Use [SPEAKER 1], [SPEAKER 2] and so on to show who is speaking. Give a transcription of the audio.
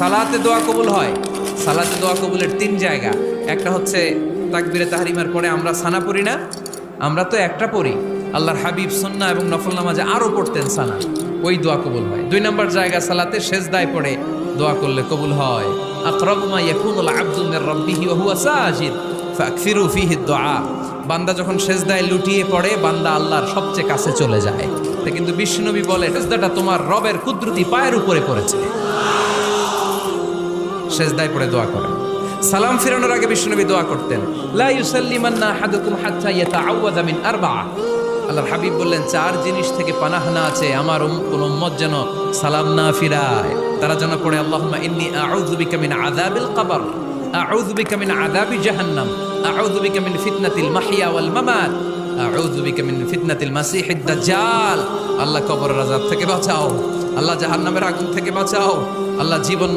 [SPEAKER 1] সালাতে দোয়া কবুল হয়। সালাতে দোয়া কবুলের তিন জায়গা। একটা হচ্ছে তাকবীরে তাহরিমার পরে আমরা সানা পড়ি না, আমরা তো একটা পড়ি, আল্লাহর হাবিব সুন্নাহ এবং নফল নামাজে আরো পড়তেন সানা, ওই দোয়া কবুল হয়। দুই নম্বর জায়গা সালাতে সেজদায় পড়ে দোয়া করলে কবুল হয়। আকরাবু মা ইয়াকুনুল আবদু মির রাব্বিহি ওয়া হুয়া সাজিদ ফাকসিরু ফীহি দুআ। বান্দা যখন সেজদায় লুটিয়ে পড়ে বান্দা আল্লাহর সবচেয়ে কাছে চলে যায়। তা কিন্তু বিশ্বনবী বলে সেজদাটা তোমার রবের কুদরতি পায়ের উপরে পড়েছে। সেজদায় পড়ে দোয়া করেন। সালাম ফিরানোর আগে বিশ্বনবী দোয়া করতেন, লা ইউসাল্লিমান্না আহাদুকুম হাত্তা ইয়াতাআওয়াযা মিন আরবা'a। আল্লাহর হাবিব বললেন, চার জিনিস থেকে পানাহানা আছে আমার কোন উম্মত যেন সালাম না ফিরায়। তারা যেন পড়ে, আল্লাহুম্মা ইন্নী আউযু বিকা মিন আযাবিল কবর, আউযু বিকা মিন আযাবি জাহান্নাম, আউযু বিকা মিন ফিতনাতিল মাহইয়া ওয়াল মামাত, আউযু বিকা মিন ফিতনাতিল মাসিহিদ দাজ্জাল। আল্লাহ কবরের আযাব থেকে বাঁচাও, আল্লাহ জাহান্নামের আগুন থেকে বাঁচাও, আল্লাহ জীবন